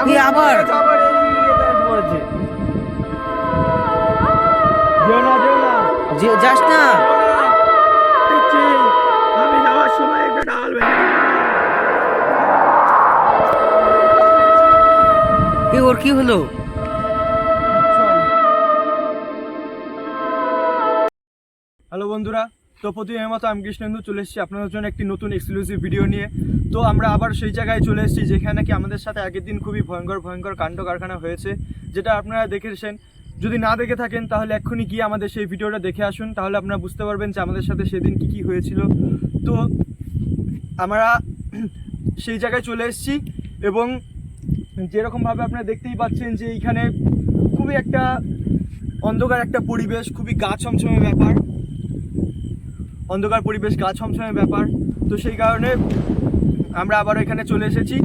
কি আবার যাস না। আমি যাওয়ার সময় একটা ডাল ওর কি হলো? হ্যালো বন্ধুরা, তো প্রতিদিনের মতো আমি কৃষ্ণেন্দু চলে এসেছি আপনাদের জন্য একটি নতুন এক্সক্লুসিভ ভিডিও নিয়ে। তো আমরা আবার সেই জায়গায় চলে এসেছি যেখানে নাকি আমাদের সাথে আগের দিন খুবই ভয়ঙ্কর কাণ্ড কারখানা হয়েছে, যেটা আপনারা দেখেছেন। যদি না দেখে থাকেন তাহলে এক্ষুনি গিয়ে আমাদের সেই ভিডিওটা দেখে আসুন, তাহলে আপনারা বুঝতে পারবেন যে আমাদের সাথে সেদিন কী হয়েছিল। তো আমরা সেই জায়গায় চলে এসেছি এবং যেরকমভাবে আপনারা দেখতেই পাচ্ছেন যে এইখানে খুবই একটা অন্ধকার একটা পরিবেশ, খুবই গা ছমছমে ব্যাপার, অন্ধকার পরিবেশ, গা ছমছমে ব্যাপার। তো সেই কারণে আমরা আবার এখানে চলে এসেছি।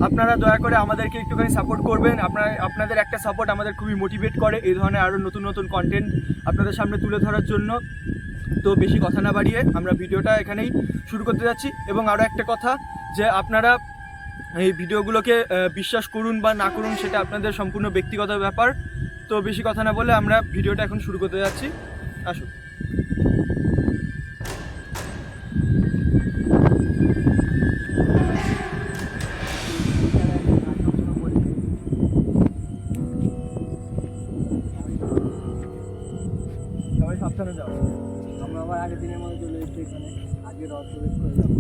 আপনারা দয়া করে আমাদেরকে একটুখানি সাপোর্ট করবেন। আপনাদের একটা সাপোর্ট আমাদের খুবই মোটিভেট করে এই ধরনের আরও নতুন কন্টেন্ট আপনাদের সামনে তুলে ধরার জন্য। তো বেশি কথা না বাড়িয়ে আমরা ভিডিওটা এখানেই শুরু করতে যাচ্ছি। এবং আরও একটা কথা, যে আপনারা এই ভিডিওগুলোকে বিশ্বাস করুন বা না করুন সেটা আপনাদের সম্পূর্ণ ব্যক্তিগত ব্যাপার। তো বেশি কথা না বলে আমরা ভিডিওটা এখন শুরু করতে যাচ্ছি, আসুন। সবাই সাবধানে যাও। আমরা আবার আগের দিনের মধ্যে চলে এসেছি এখানে, আগে রথ প্রবেশ করে যাবো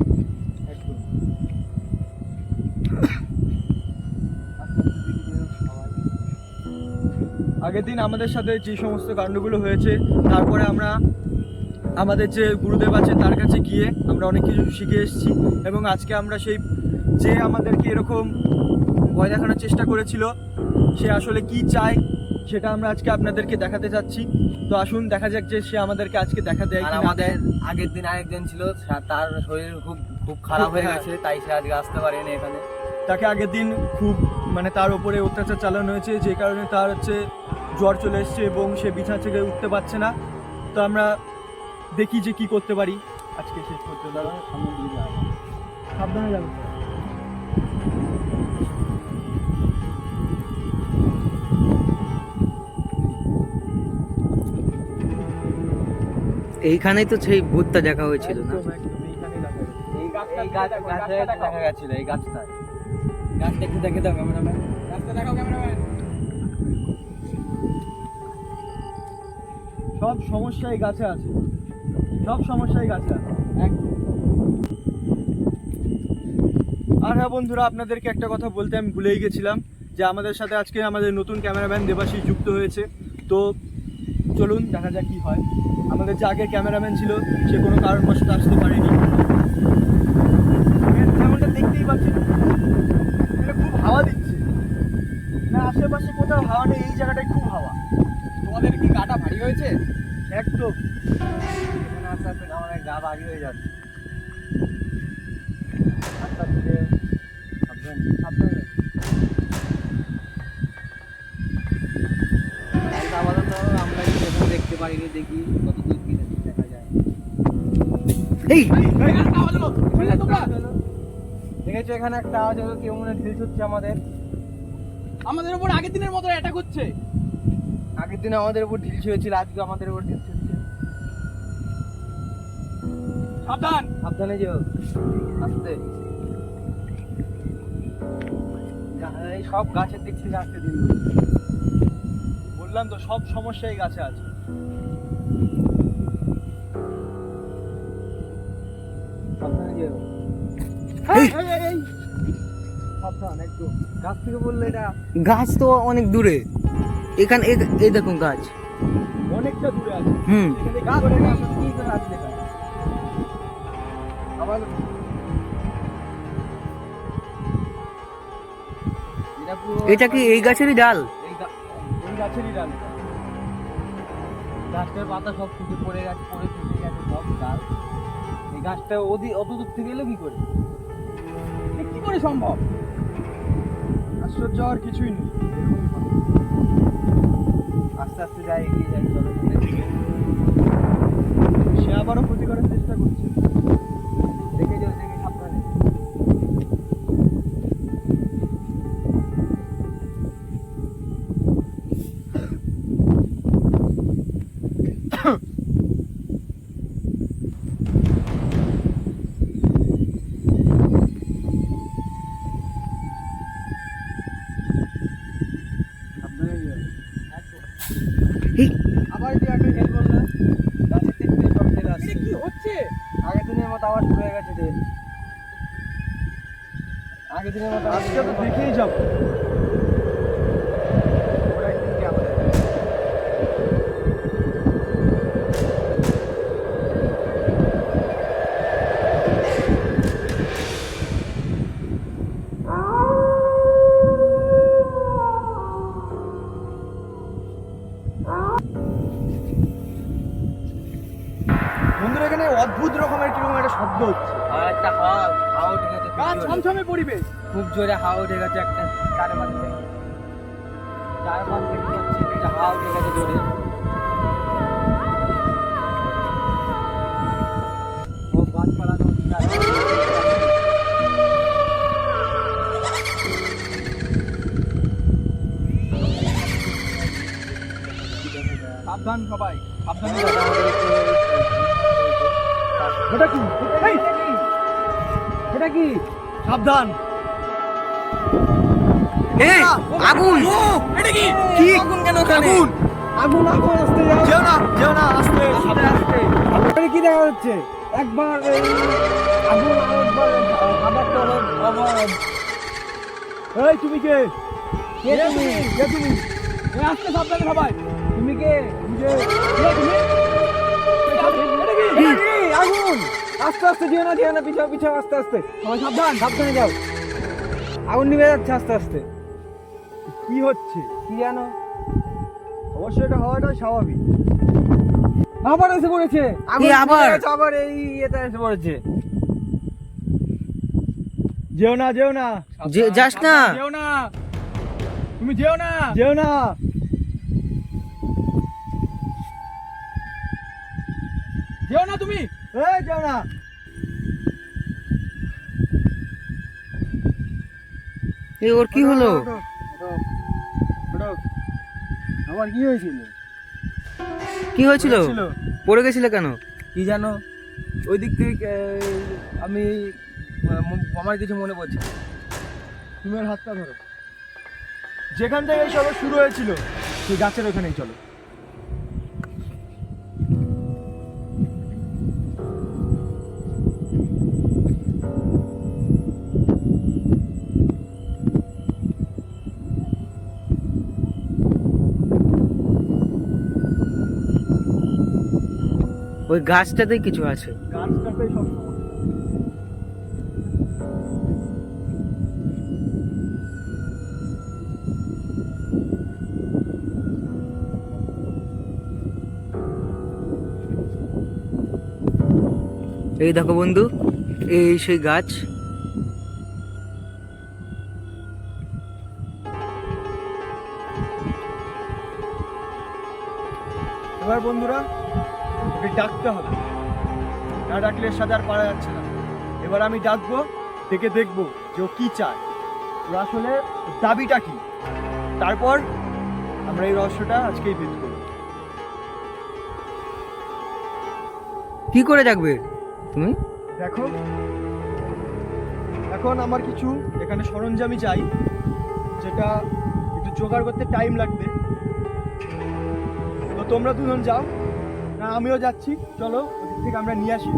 একদম। আগের দিন আমাদের সাথে যে সমস্ত কাণ্ডগুলো হয়েছে, তারপরে আমরা আমাদের যে গুরুদেব আছে তার কাছে গিয়ে আমরা অনেক কিছু শিখে এসেছি। এবং আজকে আমরা সেই যে আমাদেরকে এরকম ভয় দেখানোর চেষ্টা করেছিল সে আসলে কি চায় সেটা আমরা আজকে আপনাদেরকে দেখাতে চাচ্ছি। তো আসুন দেখা যাক যে সে আমাদেরকে আজকে দেখা দেয়। আর আমাদের আগের দিন আরেকজন ছিল, তার শরীর খুব খারাপ হয়ে গেছে, তাই সে আজকে আসতে পারেনি এখানে। তাকে আগের দিন খুব তার উপরে অত্যাচার চালানো হয়েছে, যে কারণে তার জ্বর চলে এসছে এবং সে বিছানা থেকে উঠতে পারছে না। তো আমরা দেখি যে কি করতে পারি আজকে শেষ করতে পারবো। সাবধানে যাবে। এইখানেই তো সেই ভূতটা দেখা হয়েছিল না? দেখা গেছিল এই গাছটা একটু দেখে দাও ক্যামেরাম্যান, গাছটা দেখাও ক্যামেরাম্যান। সব সমস্যাই গাছে আছে, সব সমস্যাই গাছে আছে একদম। আর হ্যাঁ বন্ধুরা, আপনাদেরকে একটা কথা বলতে আমি ভুলেই গেছিলাম, যে আমাদের সাথে আজকে আমাদের নতুন ক্যামেরাম্যান দেবাশিস যুক্ত হয়েছে। তো চলুন দেখা যাক কি হয়। আমাদের যে আগের ক্যামেরাম্যান ছিল সে কোনো কারণবশত আসতে পারেনি। যেমনটা দেখতেই পাচ্ছেন খুব হাওয়া দিচ্ছে না, আশেপাশে কোথাও হাওয়া নেই, এই জায়গাটায় খুব হাওয়া। তোমাদের কি গাটা ভারী হয়েছে? একদম আস্তে আস্তে আমাদের গা ভারী হয়ে যাচ্ছে। আস্তে আস্তে সাবধানে আপাতত আমরা এখন দেখতে পারিনি, দেখি কতদূর কি দেখা যায়। দেখেছো এখানে একটা আওয়াজ হলো, কেউ মনে ঢিল ছুটছে আমাদের উপর। আগের দিনের মতো অ্যাটাক হচ্ছে। আগের দিনে আমাদের উপর ঢিল ছুঁড়েছিল, আজকে আমাদের উপর ঢিল ছুটছে। সাবধানে যেও, আস্তে। এই সব গাছের দিক থেকে আসতে দিন, বললাম তো সব সমস্যা এই গাছে আছে। সাবধানে যেও। সাবধান একদম, গাছ থেকে বললে এটা গাছ তো অনেক দূরে, এখানে এই দেখুন গাছ অনেকটা দূরে আছে। গাছ কি করে আসছে আবার এটা কি এই গাছেরই ডাল? এই গাছেরই ডাল। গাছটার পাতা সব শুকিয়ে পড়ে গেছে, শুকিয়ে গেছে সব ডাল। এই গাছটা অত দূর থেকে এলো কি করে? কি করে সম্ভব? আশ্চর্য আর কিছুই নেই। আস্তে আস্তে যাই, এগিয়ে যাই, চলো। সে আবারও ক্ষতি করার চেষ্টা করছে। দেখে যাও, দেখে সাবধানে। আগের দিনের মতো আবার শুরু হয়ে গেছে রে। আগের দিনের মতো আজকে তো দেখেই যাবো। ওরা একদিন কি আমাদের বন্ধুরা এখানে অদ্ভুত রকমের কিরকম একটা শব্দ হচ্ছে। আর একটা হাওয়া উঠে গেছে খুব গাছ জোরে। ছমছমে পরিবেশ। খুব জোরে হাওয়া উঠে গেছে একটা চারের মাঝে। চারের মাঝে দেখতে পাচ্ছি একটা হাওয়া উঠে গেছে জোরে। ও গাছপালা নদী আছে। সাবধান সবাই, সাবধানে দাদা আমাদের ওটা কি? এই, এটা কি? সাবধান। এই আগুন! এটা কি? কি আগুন কেন ওখানে? আগুন, আগুন আসতে যাও। যেও না, আস্তে আস্তে। আগুন কি দেখা যাচ্ছে? একবার এই আগুন আর একবার আবার তো আবার এই তুমি কে? কে তুমি? কে তুমি? এই আস্তে সাবধানে সবাই। তুমি কে? তুমি কে? কে তুমি? এটা কি? আগুন! আস্তে আস্তে যেও না, পিছাও পিছাও, আস্তে আস্তে। সবাই সাবধান, সাবধানে যাও। আগুন নিভে যাচ্ছে আস্তে আস্তে। কি হচ্ছে? কি জানো? অবশ্যই এটা হওয়াটা স্বাভাবিক। আবার এসে পড়েছে। আগুন আবার? নিভে গেছে, আবার এই এটা এসে পড়েছে। যেও না। যাস না। যেও না। তুমি যেও না। যেও না। তুমি। এই যেও না। এই ওর কি হলো? আমার কি হয়েছিল? কি হয়েছিল? পড়ে গেছিল কেন? কি জানো? ওই দিক থেকে আমি আমার কিছু মনে পড়ছে না। তুমি ওর হাতটা ধরো। যেখান থেকে সব শুরু হয়েছিল সেই গাছের ওখানেই চলো। ওই গাছটাতেই কিছু আছে। গাছটাতেই সব সমস্যা। এই দেখো বন্ধু, এই সেই গাছ। এবার বন্ধুরা ওকে ডাকতে হবে, না ডাকলে এর সাথে আর পারা যাচ্ছে না। এবার আমি ডাকবো, ডেকে দেখবো যে ও কি চায়, ওর আসলে দাবিটা কি। তারপর আমরা এই রহস্যটা আজকেই ভেদ করব। কি করে ডাকবে তুমি? দেখো, এখন আমার কিছু এখানে সরঞ্জামই চাই, যেটা একটু জোগাড় করতে টাইম লাগবে। তো তোমরা দুজন যাও, না আমিও যাচ্ছি, চলো ওদিক থেকে আমরা নিয়ে আসি।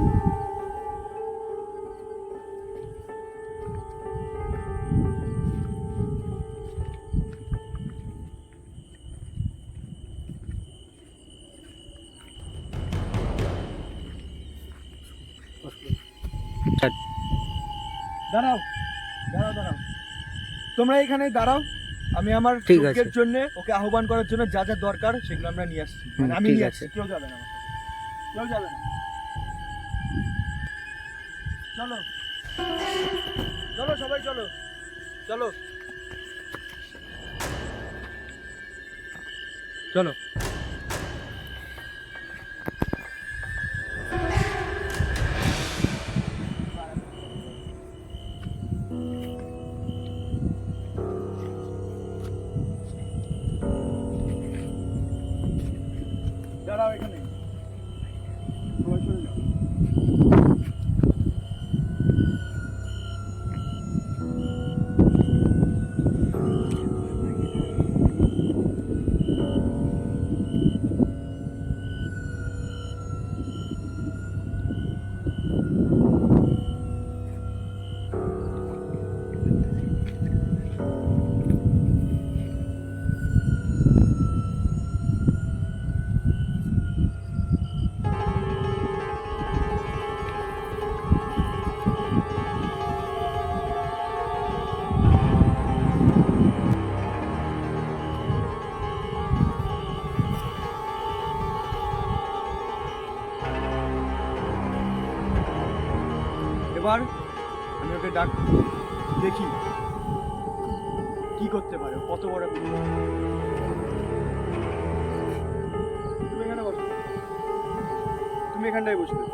দাঁড়াও। তোমরা এখানে দাঁড়াও, আমি আমার ঠিক আছে। যজ্ঞের জন্য ওকে আহ্বান করার জন্য যা যা দরকার সেগুলো আমরা নিয়ে আসছি। মানে আমি ঠিক নিয়ে আছে। আসছি, কেউ যাবে না আমার সাথে। কেউ যাবে না। চলো চলো সবাই চলো চলো চলো। দাঁড়াও এখানে, সবাই চলে যাও। এবার আমি ওকে ডাক দেখি কি করতে পারে, কত বড় বিপদ। তুমি এখানে বসো, তুমি এখানটায় বসবে।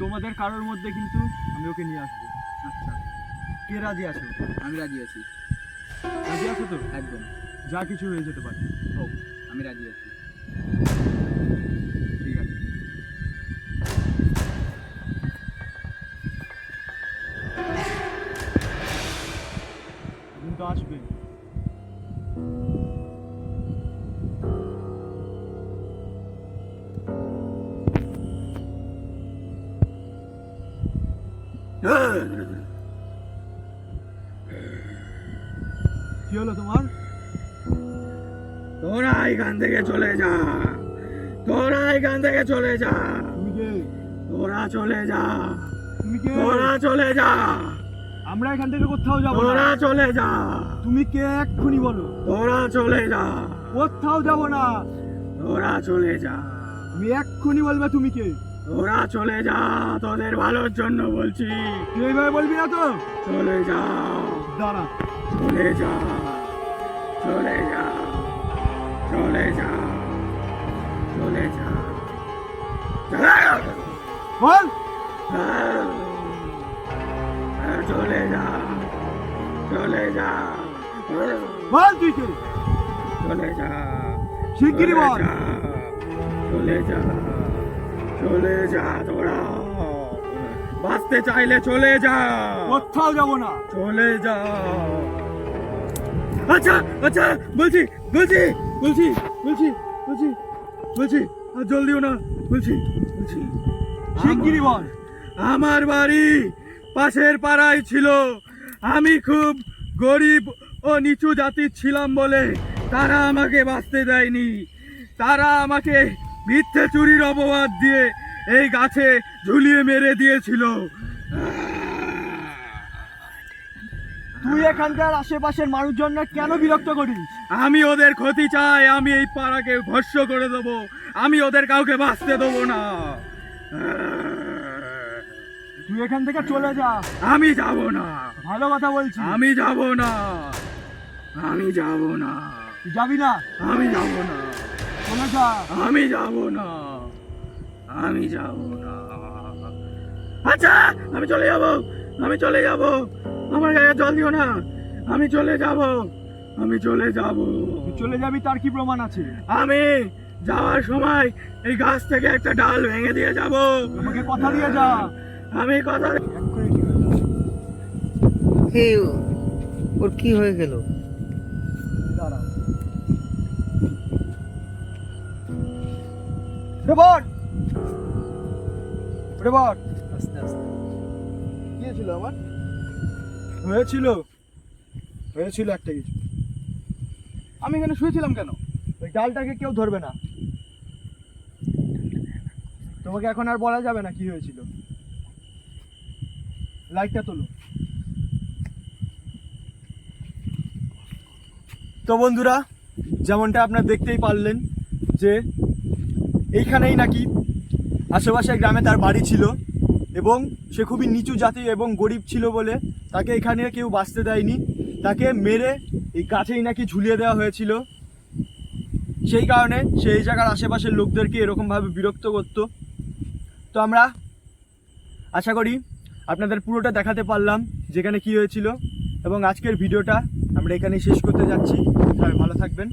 তোমাদের কারোর মধ্যে কিন্তু আমি ওকে নিয়ে আসবো। আচ্ছা, কে রাজি আছো? আমি রাজি আছি। রাজি আছো তো? একদম। যা কিছু হয়ে যেতে পারে। হোক, আমি রাজি আছি। ঠিক আছে। কিন্তু আসবে। কি হলো তোমার? তোরা এখান থেকে চলে যা, তোরা এখান থেকে চলে যা, তুমি কে? তোরা চলে যা, তুমি কে? তোরা চলে যা, আমরা এখান থেকে কোথাও যাবো না। তোরা চলে যা, তুমি কে এক্ষুনি বলো। তোরা চলে যা, কোথাও যাবো না। তোরা চলে যা, তুমি এক্ষুনি বলবে তুমি কে। তোরা চলে যা, তোদের ভালোর জন্য বলছি। তুই এইভাবে বলবি না তো। চলে যা, দাঁড়া। চলে যা, চলে যা, চলে যা, চলে যা, বল। চলে যা, চলে যা, বল তুই কে। চলে যা, শিগগিরই বল। চলে যা, চলে যা, তোরা বাঁচতে চাইলে চলে যা, কোথাও যাবো না। চলে যা। আচ্ছা আচ্ছা, বলছি বলছি বলছি বলছি বলছি বলছি আর জলদিও না, বলছি বলছি শিগগিরই বল। আমার বাড়ি পাশের পাড়ায় ছিল। আমি খুব গরিব ও নিচু জাতির ছিলাম বলে তারা আমাকে বাঁচতে দেয়নি। তারা আমাকে মিথ্যে চুরির অপবাদ দিয়ে এই গাছে ঝুলিয়ে মেরে দিয়েছিল। তুই এখানকার আশেপাশের মানুষজনরা কেন বিরক্ত করিস? আমি ওদের ক্ষতি চাই, আমি এই পাড়াকে ভস্য করে দেবো, আমি ওদের কাউকে বাঁচতে দেবো না। তুই এখান থেকে চলে যা। আমি যাব না, ভালো কথা বলছি। আমি যাব না, আমি যাব না, তুই যাবি না। আমি যাব না, চলে যা। আমি যাব না, আমি যাব না। আচ্ছা, আমি চলে যাব, আমি চলে যাব, আমার গায়ে জল দিও না, আমি চলে যাব, আমি চলে যাব। তুই চলে যাবি তার কি প্রমাণ আছে? আমি যাওয়ার সময় এই গাছ থেকে একটা ডাল ভেঙে দিয়ে যাব। আমাকে কথা দিয়ে যা। আমি কথা এক্ষুনি ঠিক হয়ে যাবে। এই ওর কি হয়ে গেল? দাঁড়াও। রেবট রেবট, আস্তে আস্তে। কি হয়েছিল আমার? হয়েছিল হয়েছিল একটা কিছু। আমি এখানে শুয়েছিলাম কেন? ওই ডালটাকে কেউ ধরবে না। তোমাকে এখন আর বলা যাবে না কি হয়েছিল। লাইটটা তোলো। তো বন্ধুরা, যেমনটা আপনারা দেখতেই পারলেন যে এইখানেই নাকি আশেপাশের গ্রামে তার বাড়ি ছিল এবং সে খুবই নিচু জাতি এবং গরিব ছিল বলে তাকে এখানে কেউ বাঁচতে দেয়নি। তাকে মেরে এই গাছেই নাকি ঝুলিয়ে দেওয়া হয়েছিল। সেই কারণে সেই জায়গার আশেপাশের লোকদেরকে এরকমভাবে বিরক্ত করত। তো আমরা আশা করি আপনাদের পুরোটা দেখাতে পারলাম যেখানে কি হয়েছিল, এবং আজকের ভিডিওটা আমরা এখানেই শেষ করতে যাচ্ছি। সবাই ভালো থাকবেন।